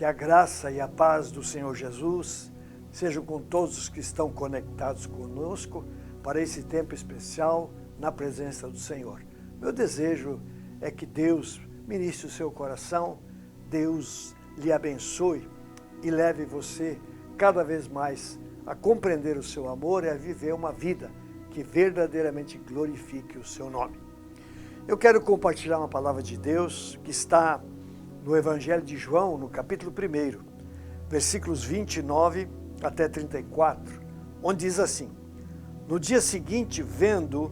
Que a graça e a paz do Senhor Jesus sejam com todos os que estão conectados conosco para esse tempo especial na presença do Senhor. Meu desejo é que Deus ministre o seu coração, Deus lhe abençoe e leve você cada vez mais a compreender o seu amor e a viver uma vida que verdadeiramente glorifique o seu nome. Eu quero compartilhar uma palavra de Deus que está no Evangelho de João, no capítulo 1, versículos 29 até 34, onde diz assim: No dia seguinte, vendo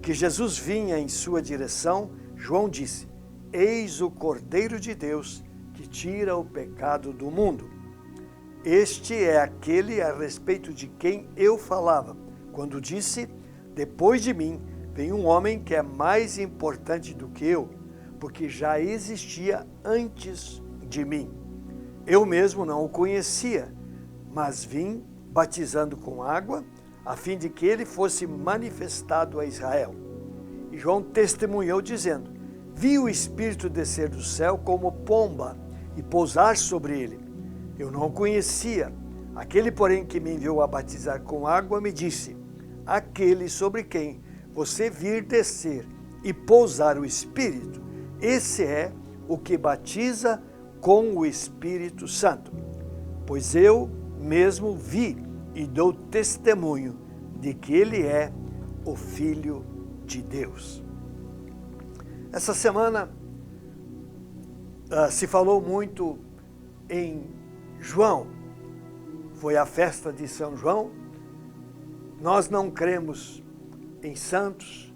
que Jesus vinha em sua direção, João disse: Eis o Cordeiro de Deus que tira o pecado do mundo. Este é aquele a respeito de quem eu falava, quando disse: Depois de mim vem um homem que é mais importante do que eu, porque já existia antes de mim. Eu mesmo não o conhecia, mas vim batizando com água, a fim de que ele fosse manifestado a Israel. E João testemunhou dizendo: Vi o Espírito descer do céu como pomba e pousar sobre ele. Eu não o conhecia. Aquele, porém, que me enviou a batizar com água, me disse: Aquele sobre quem você vir descer e pousar o Espírito, esse é o que batiza com o Espírito Santo. Pois eu mesmo vi e dou testemunho de que ele é o Filho de Deus. Essa semana se falou muito em João. Foi a festa de São João. Nós não cremos em santos,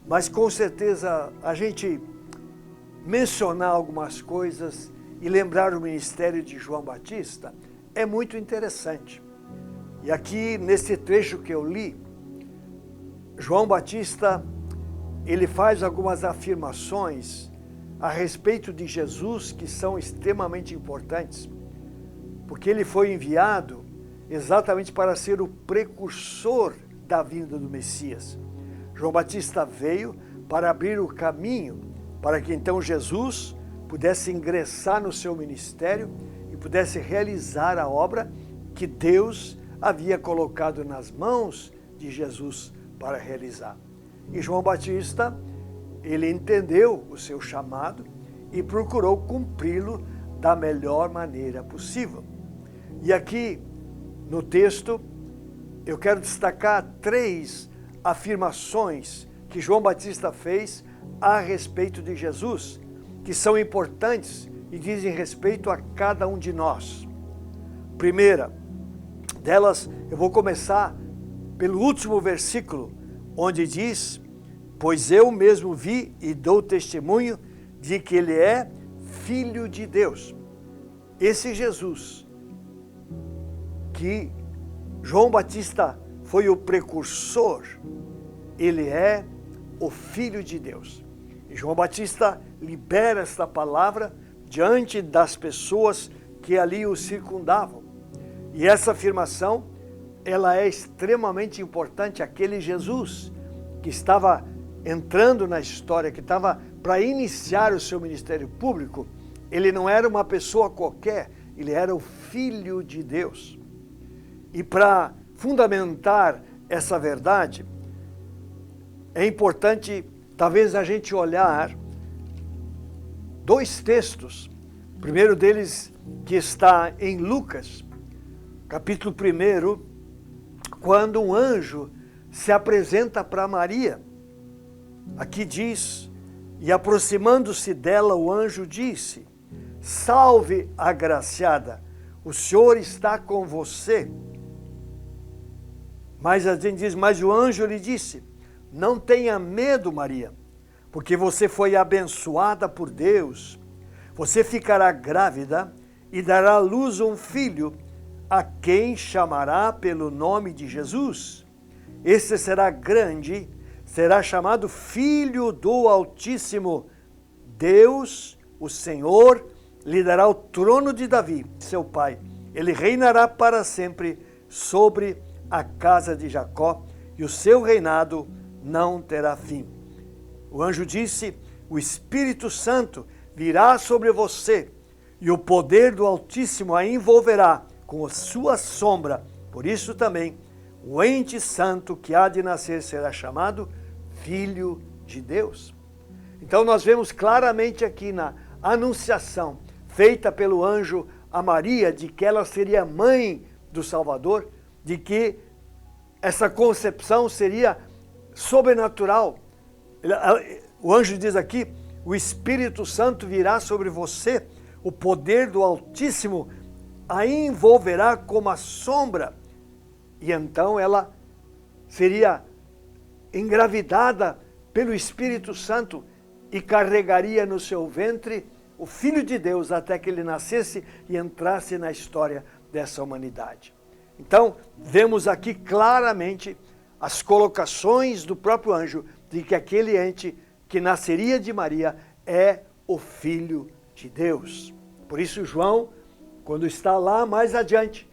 mas com certeza a gente mencionar algumas coisas e lembrar o ministério de João Batista é muito interessante. E aqui, nesse trecho que eu li, João Batista, ele faz algumas afirmações a respeito de Jesus que são extremamente importantes, porque ele foi enviado exatamente para ser o precursor da vinda do Messias. João Batista veio para abrir o caminho para que então Jesus pudesse ingressar no seu ministério e pudesse realizar a obra que Deus havia colocado nas mãos de Jesus para realizar. E João Batista, ele entendeu o seu chamado e procurou cumpri-lo da melhor maneira possível. E aqui, no texto, eu quero destacar 3 afirmações que João Batista fez a respeito de Jesus, que são importantes e dizem respeito a cada um de nós. Primeira delas, eu vou começar pelo último versículo, onde diz: Pois eu mesmo vi e dou testemunho de que ele é Filho de Deus. Esse Jesus, que João Batista foi o precursor, ele é o Filho de Deus. E João Batista libera esta palavra diante das pessoas que ali o circundavam. E essa afirmação, ela é extremamente importante. Aquele Jesus que estava entrando na história, que estava para iniciar o seu ministério público, ele não era uma pessoa qualquer, ele era o Filho de Deus. E para fundamentar essa verdade, é importante talvez a gente olhar 2 textos. O primeiro deles que está em Lucas, capítulo 1, quando um anjo se apresenta para Maria. Aqui diz: E aproximando-se dela, o anjo disse: Salve, agraciada, o Senhor está com você. Mas a gente diz: Mas o anjo lhe disse: Não tenha medo, Maria, porque você foi abençoada por Deus. Você ficará grávida e dará à luz um filho, a quem chamará pelo nome de Jesus. Este será grande, será chamado Filho do Altíssimo. Deus, o Senhor, lhe dará o trono de Davi, seu pai. Ele reinará para sempre sobre a casa de Jacó, e o seu reinado não terá fim. O anjo disse: O Espírito Santo virá sobre você, e o poder do Altíssimo a envolverá com a sua sombra. Por isso também, o ente santo que há de nascer será chamado Filho de Deus. Então nós vemos claramente aqui na anunciação feita pelo anjo a Maria de que ela seria mãe do Salvador, de que essa concepção seria sobrenatural. O anjo diz aqui, o Espírito Santo virá sobre você, o poder do Altíssimo a envolverá como a sombra. E então ela seria engravidada pelo Espírito Santo e carregaria no seu ventre o Filho de Deus até que ele nascesse e entrasse na história dessa humanidade. Então, vemos aqui claramente as colocações do próprio anjo de que aquele ente que nasceria de Maria é o Filho de Deus. Por isso João, quando está lá mais adiante,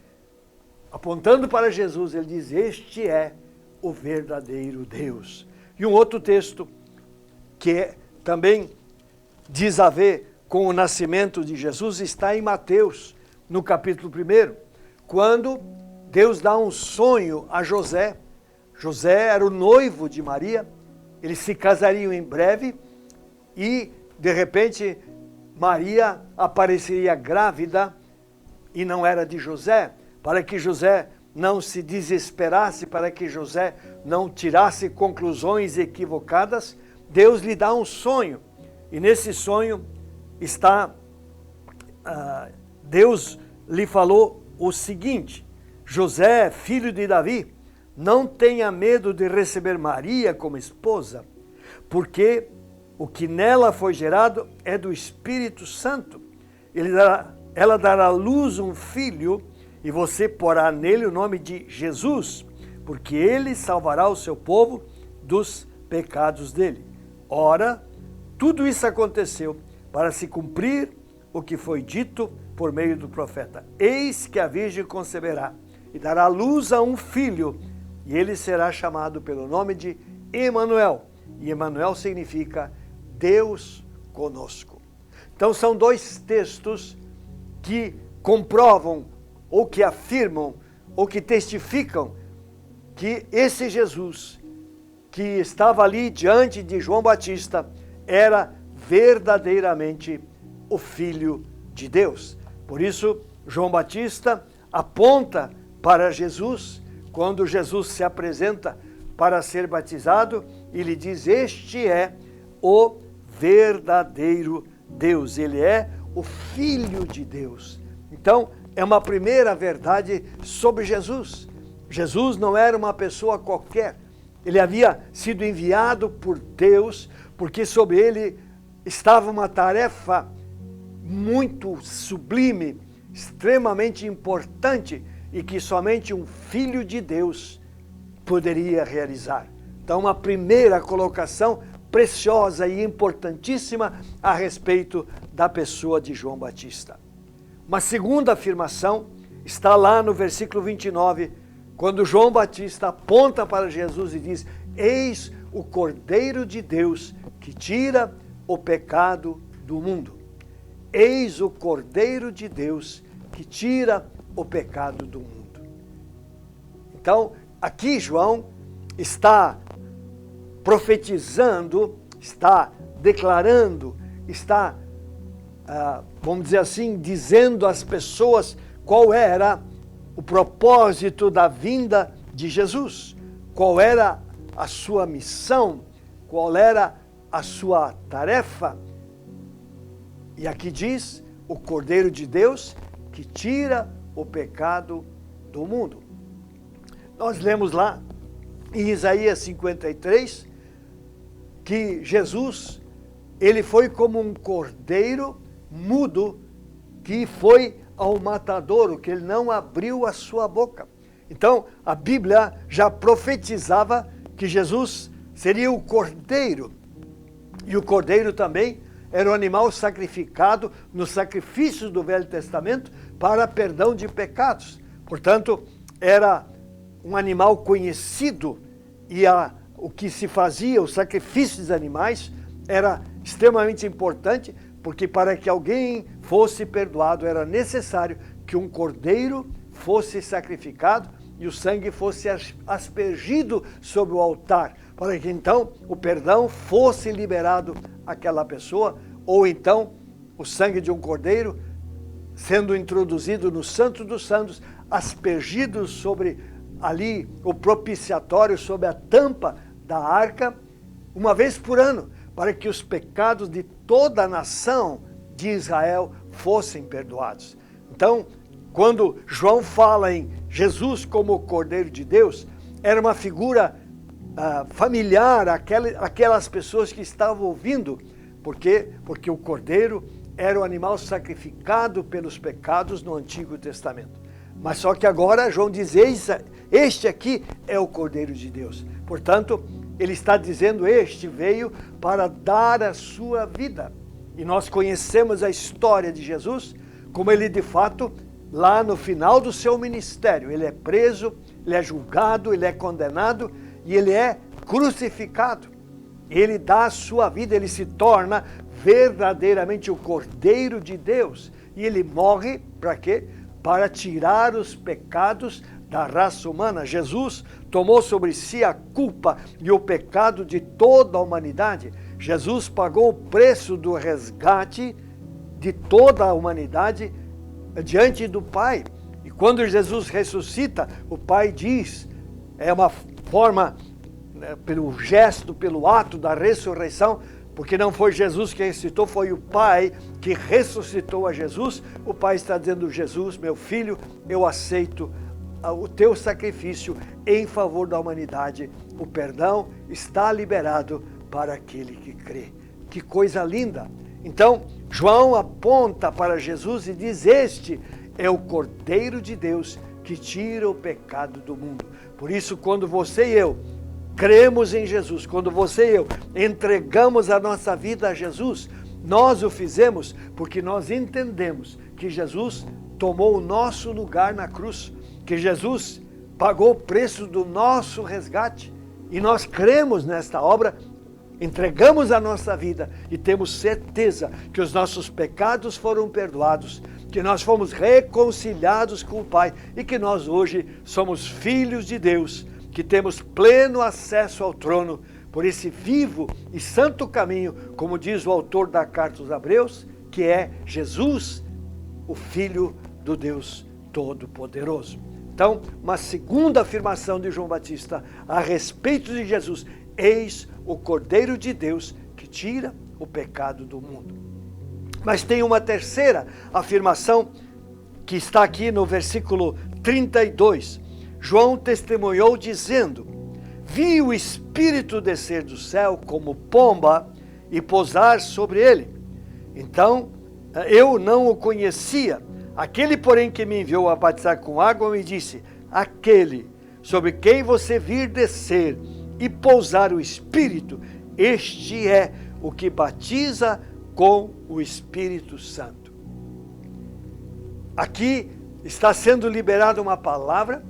apontando para Jesus, ele diz, este é o verdadeiro Deus. E um outro texto que também diz a ver com o nascimento de Jesus está em Mateus, no capítulo 1, quando Deus dá um sonho a José. José era o noivo de Maria, eles se casariam em breve e, de repente, Maria apareceria grávida e não era de José, para que José não se desesperasse, para que José não tirasse conclusões equivocadas, Deus lhe dá um sonho. E nesse sonho Deus lhe falou o seguinte, José, filho de Davi, não tenha medo de receber Maria como esposa, porque o que nela foi gerado é do Espírito Santo. Ela dará à luz um filho e você porá nele o nome de Jesus, porque ele salvará o seu povo dos pecados dele. Ora, tudo isso aconteceu para se cumprir o que foi dito por meio do profeta. Eis que a Virgem conceberá e dará luz a um filho, e ele será chamado pelo nome de Emanuel. E Emanuel significa Deus conosco. Então são dois textos que comprovam, ou que afirmam, ou que testificam que esse Jesus que estava ali diante de João Batista era verdadeiramente o Filho de Deus. Por isso, João Batista aponta para Jesus, quando Jesus se apresenta para ser batizado, e lhe diz, este é o verdadeiro Deus, ele é o Filho de Deus. Então, é uma primeira verdade sobre Jesus. Jesus não era uma pessoa qualquer, ele havia sido enviado por Deus, porque sobre ele estava uma tarefa muito sublime, extremamente importante, e que somente um Filho de Deus poderia realizar. Então, uma primeira colocação preciosa e importantíssima a respeito da pessoa de João Batista. Uma segunda afirmação está lá no versículo 29, quando João Batista aponta para Jesus e diz, eis o Cordeiro de Deus que tira o pecado do mundo. Eis o Cordeiro de Deus que tira o pecado do mundo. Então, aqui João está profetizando, está declarando, está, vamos dizer assim, dizendo às pessoas qual era o propósito da vinda de Jesus, qual era a sua missão, qual era a sua tarefa. E aqui diz, o Cordeiro de Deus que tira o pecado do mundo. Nós lemos lá em Isaías 53 que Jesus, ele foi como um cordeiro mudo que foi ao matadouro, que ele não abriu a sua boca. Então, a Bíblia já profetizava que Jesus seria o cordeiro. E o cordeiro também era o animal sacrificado nos sacrifícios do Velho Testamento para perdão de pecados. Portanto, era um animal conhecido e o que se fazia, o sacrifício dos animais, era extremamente importante, porque para que alguém fosse perdoado, era necessário que um cordeiro fosse sacrificado e o sangue fosse aspergido sobre o altar, para que então o perdão fosse liberado àquela pessoa, ou então o sangue de um cordeiro sendo introduzido no Santo dos Santos, aspergido sobre ali o propiciatório, sobre a tampa da arca, uma vez por ano, para que os pecados de toda a nação de Israel fossem perdoados. Então, quando João fala em Jesus como o Cordeiro de Deus, era uma figura familiar àquelas pessoas que estavam ouvindo. Por quê? Porque o Cordeiro era o animal sacrificado pelos pecados no Antigo Testamento. Mas só que agora João diz, este aqui é o Cordeiro de Deus. Portanto, ele está dizendo, este veio para dar a sua vida. E nós conhecemos a história de Jesus, como ele de fato, lá no final do seu ministério, ele é preso, ele é julgado, ele é condenado e ele é crucificado. Ele dá a sua vida, ele se torna verdadeiramente o Cordeiro de Deus. E ele morre para quê? Para tirar os pecados da raça humana. Jesus tomou sobre si a culpa e o pecado de toda a humanidade. Jesus pagou o preço do resgate de toda a humanidade diante do Pai. E quando Jesus ressuscita, o Pai diz, é uma forma, pelo gesto, pelo ato da ressurreição, porque não foi Jesus que ressuscitou, foi o Pai que ressuscitou a Jesus. O Pai está dizendo, Jesus, meu filho, eu aceito o teu sacrifício em favor da humanidade. O perdão está liberado para aquele que crê. Que coisa linda! Então, João aponta para Jesus e diz, este é o Cordeiro de Deus que tira o pecado do mundo. Por isso, quando você e eu cremos em Jesus, quando você e eu entregamos a nossa vida a Jesus, nós o fizemos porque nós entendemos que Jesus tomou o nosso lugar na cruz, que Jesus pagou o preço do nosso resgate, e nós cremos nesta obra, entregamos a nossa vida e temos certeza que os nossos pecados foram perdoados, que nós fomos reconciliados com o Pai e que nós hoje somos filhos de Deus, que temos pleno acesso ao trono por esse vivo e santo caminho, como diz o autor da carta aos Hebreus, que é Jesus, o Filho do Deus Todo-Poderoso. Então, uma segunda afirmação de João Batista a respeito de Jesus, eis o Cordeiro de Deus que tira o pecado do mundo. Mas tem uma terceira afirmação que está aqui no versículo 32. João testemunhou dizendo, vi o Espírito descer do céu como pomba e pousar sobre ele. Então, eu não o conhecia. Aquele, porém, que me enviou a batizar com água, me disse, aquele sobre quem você vir descer e pousar o Espírito, este é o que batiza com o Espírito Santo. Aqui está sendo liberada uma palavra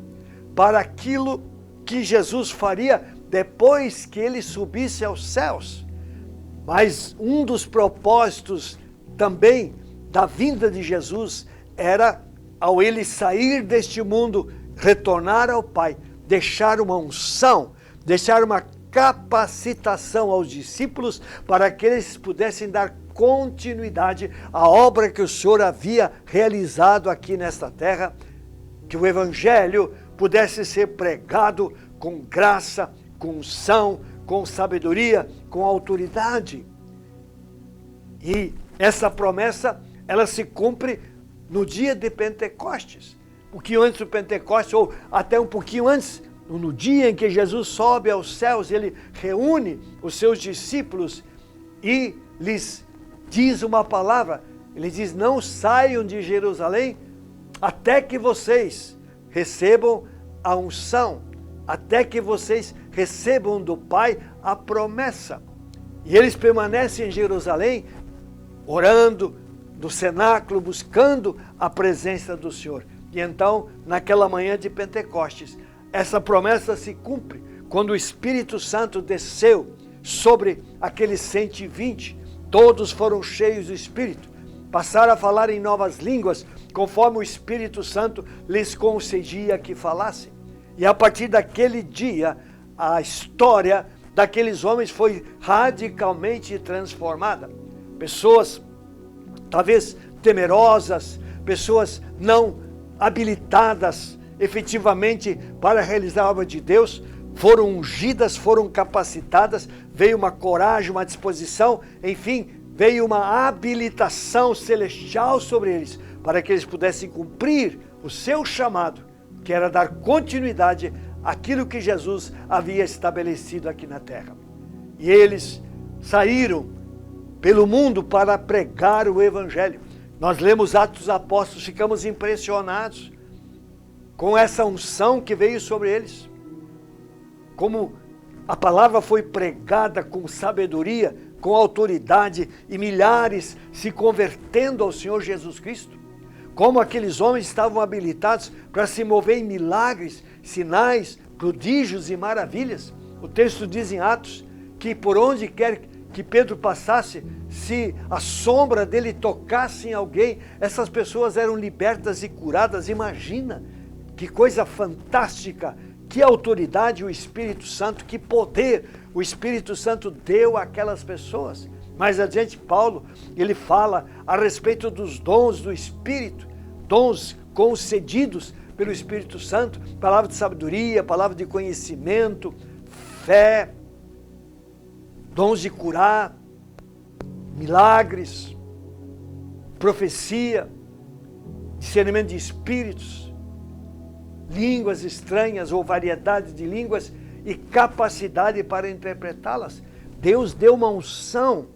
para aquilo que Jesus faria depois que ele subisse aos céus. Mas um dos propósitos também da vinda de Jesus era, ao ele sair deste mundo, retornar ao Pai, deixar uma unção, deixar uma capacitação aos discípulos para que eles pudessem dar continuidade à obra que o Senhor havia realizado aqui nesta terra, que o Evangelho pudesse ser pregado com graça, com unção, com sabedoria, com autoridade. E essa promessa, ela se cumpre no dia de Pentecostes. Um pouquinho antes do Pentecostes, ou até um pouquinho antes, no dia em que Jesus sobe aos céus, ele reúne os seus discípulos e lhes diz uma palavra. Ele diz, não saiam de Jerusalém até que vocês recebam a unção, até que vocês recebam do Pai a promessa. E eles permanecem em Jerusalém, orando no cenáculo, buscando a presença do Senhor. E então, naquela manhã de Pentecostes, essa promessa se cumpre, quando o Espírito Santo desceu sobre aqueles 120, todos foram cheios do Espírito. passaram a falar em novas línguas, conforme o Espírito Santo lhes concedia que falassem. E a partir daquele dia, a história daqueles homens foi radicalmente transformada. Pessoas, talvez temerosas, pessoas não habilitadas efetivamente para realizar a obra de Deus, foram ungidas, foram capacitadas, veio uma coragem, uma disposição, enfim, veio uma habilitação celestial sobre eles, para que eles pudessem cumprir o seu chamado, que era dar continuidade àquilo que Jesus havia estabelecido aqui na terra. E eles saíram pelo mundo para pregar o Evangelho. Nós lemos Atos dos Apóstolos, ficamos impressionados com essa unção que veio sobre eles. Como a palavra foi pregada com sabedoria, com autoridade, e milhares se convertendo ao Senhor Jesus Cristo. Como aqueles homens estavam habilitados para se mover em milagres, sinais, prodígios e maravilhas. O texto diz em Atos que por onde quer que Pedro passasse, se a sombra dele tocasse em alguém, essas pessoas eram libertas e curadas. Imagina que coisa fantástica, que autoridade o Espírito Santo, que poder o Espírito Santo deu àquelas pessoas. Mais adiante, Paulo, ele fala a respeito dos dons do Espírito, dons concedidos pelo Espírito Santo, palavra de sabedoria, palavra de conhecimento, fé, dons de curar, milagres, profecia, discernimento de espíritos, línguas estranhas ou variedade de línguas e capacidade para interpretá-las. Deus deu uma unção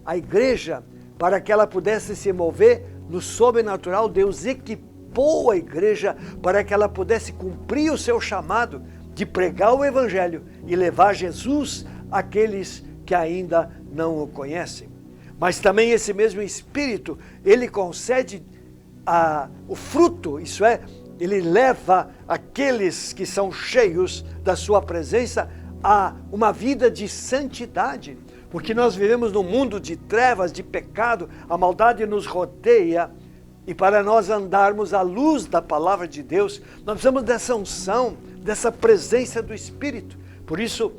à igreja para que ela pudesse se mover no sobrenatural. Deus equipou a igreja para que ela pudesse cumprir o seu chamado de pregar o Evangelho e levar Jesus àqueles que ainda não o conhecem. Mas também esse mesmo Espírito, ele concede o fruto, isso é, ele leva aqueles que são cheios da sua presença a uma vida de santidade, porque nós vivemos num mundo de trevas, de pecado, a maldade nos rodeia, e para nós andarmos à luz da palavra de Deus, nós precisamos dessa unção, dessa presença do Espírito. Por isso,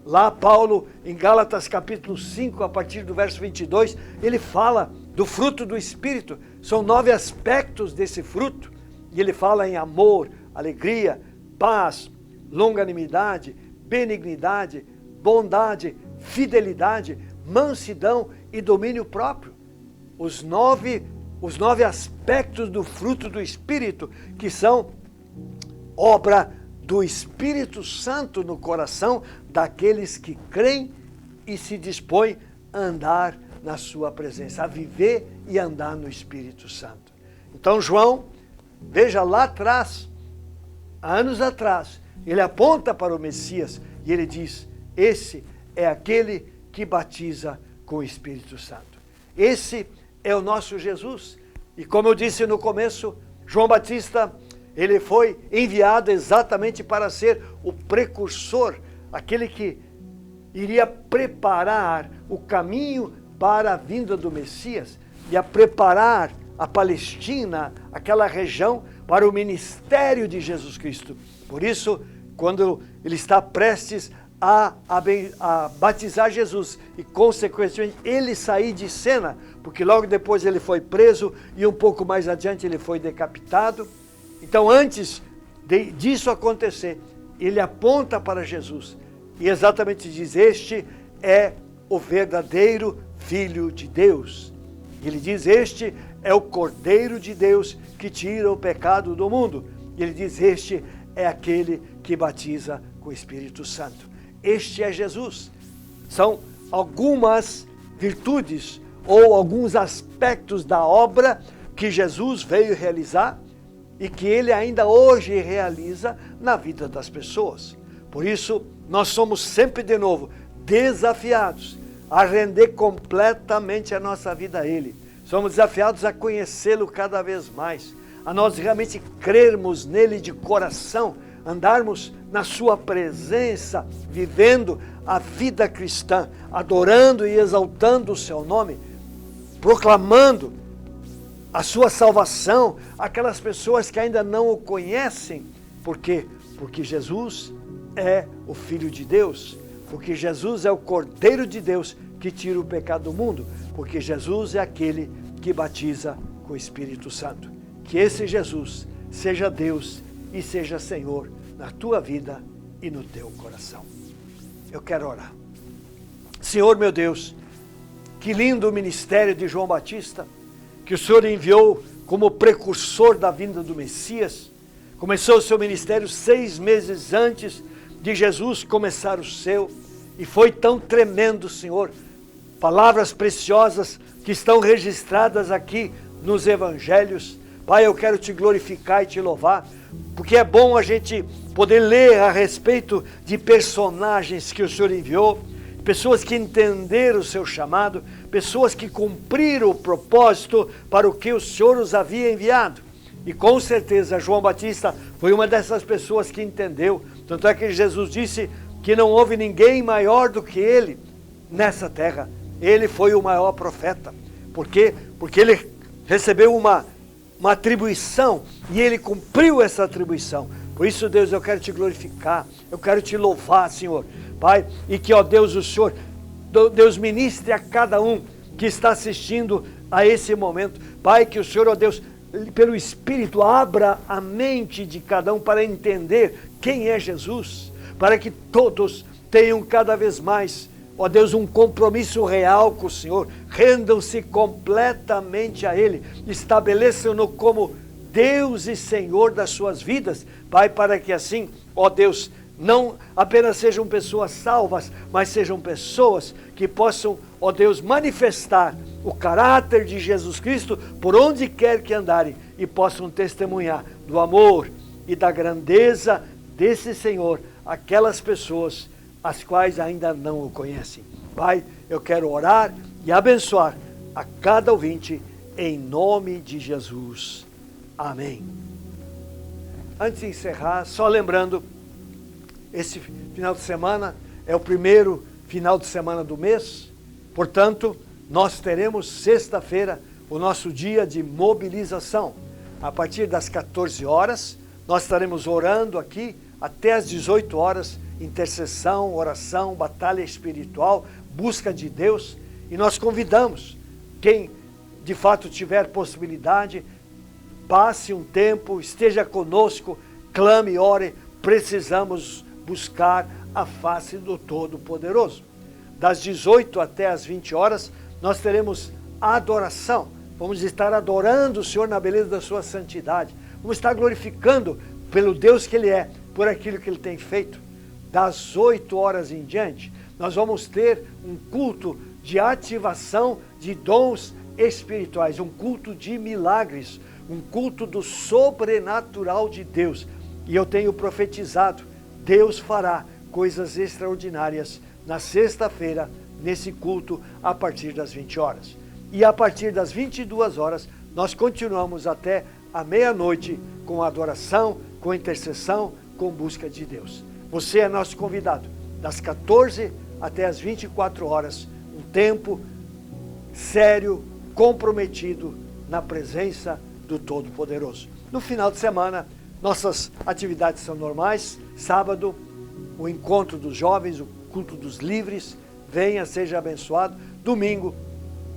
lá Paulo, em Gálatas capítulo 5, a partir do verso 22, ele fala do fruto do Espírito. São 9 aspectos desse fruto. E ele fala em amor, alegria, paz, longanimidade, benignidade, bondade, fidelidade, mansidão e domínio próprio. Os nove aspectos do fruto do Espírito, que são obra do Espírito Santo no coração daqueles que creem e se dispõem a andar na sua presença, a viver e andar no Espírito Santo. Então João, veja lá atrás, há anos atrás, ele aponta para o Messias e ele diz: esse é aquele que batiza com o Espírito Santo. Esse é o nosso Jesus. E como eu disse no começo, João Batista, ele foi enviado exatamente para ser o precursor, aquele que iria preparar o caminho para a vinda do Messias e a preparar a Palestina, aquela região, para o ministério de Jesus Cristo. Por isso, quando ele está prestes a batizar Jesus e, consequentemente, ele sair de cena, porque logo depois ele foi preso e um pouco mais adiante ele foi decapitado. Então, antes disso acontecer, ele aponta para Jesus e exatamente diz: este é o verdadeiro Filho de Deus. Ele diz: este é o Cordeiro de Deus que tira o pecado do mundo. E ele diz: este é aquele que batiza com o Espírito Santo. Este é Jesus. São algumas virtudes ou alguns aspectos da obra que Jesus veio realizar e que ele ainda hoje realiza na vida das pessoas. Por isso, nós somos sempre de novo desafiados a render completamente a nossa vida a Ele. Somos desafiados a conhecê-lo cada vez mais, a nós realmente crermos nele de coração, andarmos na sua presença, vivendo a vida cristã, adorando e exaltando o seu nome, proclamando a sua salvação àquelas pessoas que ainda não o conhecem. Por quê? Porque Jesus é o Filho de Deus, porque Jesus é o Cordeiro de Deus que tira o pecado do mundo, porque Jesus é aquele que batiza com o Espírito Santo. Que esse Jesus seja Deus e seja Senhor na tua vida e no teu coração. Eu quero orar. Senhor meu Deus, que lindo o ministério de João Batista, que o Senhor enviou como precursor da vinda do Messias. Começou o seu ministério 6 meses antes de Jesus começar o seu, e foi tão tremendo, Senhor. Palavras preciosas que estão registradas aqui nos evangelhos. Pai, eu quero te glorificar e te louvar, porque é bom a gente poder ler a respeito de personagens que o Senhor enviou, pessoas que entenderam o seu chamado, pessoas que cumpriram o propósito para o que o Senhor os havia enviado. E com certeza João Batista foi uma dessas pessoas que entendeu. Tanto é que Jesus disse que não houve ninguém maior do que ele nessa terra. Ele foi o maior profeta. Por quê? Porque ele recebeu uma atribuição e ele cumpriu essa atribuição. Por isso, Deus, eu quero te glorificar, eu quero te louvar, Senhor. Pai, e que, ó Deus, o Senhor, Deus, ministre a cada um que está assistindo a esse momento. Pai, que o Senhor, ó Deus, pelo Espírito, abra a mente de cada um para entender quem é Jesus, para que todos tenham cada vez mais, ó Deus, um compromisso real com o Senhor, rendam-se completamente a Ele, estabeleçam-no como Deus e Senhor das suas vidas, Pai, para que assim, ó Deus, não apenas sejam pessoas salvas, mas sejam pessoas que possam, ó Deus, manifestar o caráter de Jesus Cristo por onde quer que andarem e possam testemunhar do amor e da grandeza desse Senhor aquelas pessoas as quais ainda não o conhecem. Pai, eu quero orar e abençoar a cada ouvinte em nome de Jesus. Amém. Antes de encerrar, só lembrando, esse final de semana é o primeiro final de semana do mês, portanto, nós teremos sexta-feira o nosso dia de mobilização. A partir das 14 horas, nós estaremos orando aqui até às 18 horas, intercessão, oração, batalha espiritual, busca de Deus, e nós convidamos quem de fato tiver possibilidade, passe um tempo, esteja conosco, clame, ore, precisamos buscar a face do Todo-Poderoso. Das 18 até as 20 horas, nós teremos adoração. Vamos estar adorando o Senhor na beleza da sua santidade. Vamos estar glorificando pelo Deus que Ele é, por aquilo que Ele tem feito. Das 8 horas em diante, nós vamos ter um culto de ativação de dons espirituais, um culto de milagres, um culto do sobrenatural de Deus. E eu tenho profetizado, Deus fará coisas extraordinárias na sexta-feira, nesse culto, a partir das 20 horas. E a partir das 22 horas, nós continuamos até a meia-noite com adoração, com intercessão, com busca de Deus. Você é nosso convidado, das 14 até as 24 horas, um tempo sério, comprometido na presença do Todo-Poderoso. No final de semana, nossas atividades são normais. Sábado, o encontro dos jovens, o culto dos livres, venha, seja abençoado. Domingo,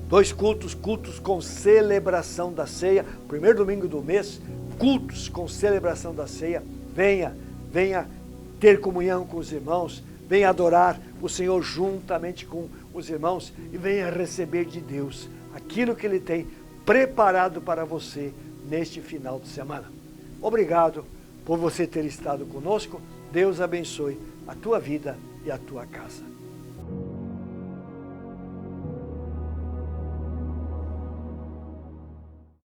2 cultos com celebração da ceia, primeiro domingo do mês, cultos com celebração da ceia. Venha ter comunhão com os irmãos, venha adorar o Senhor juntamente com os irmãos e venha receber de Deus aquilo que Ele tem preparado para você neste final de semana. Obrigado por você ter estado conosco. Deus abençoe a tua vida e a tua casa.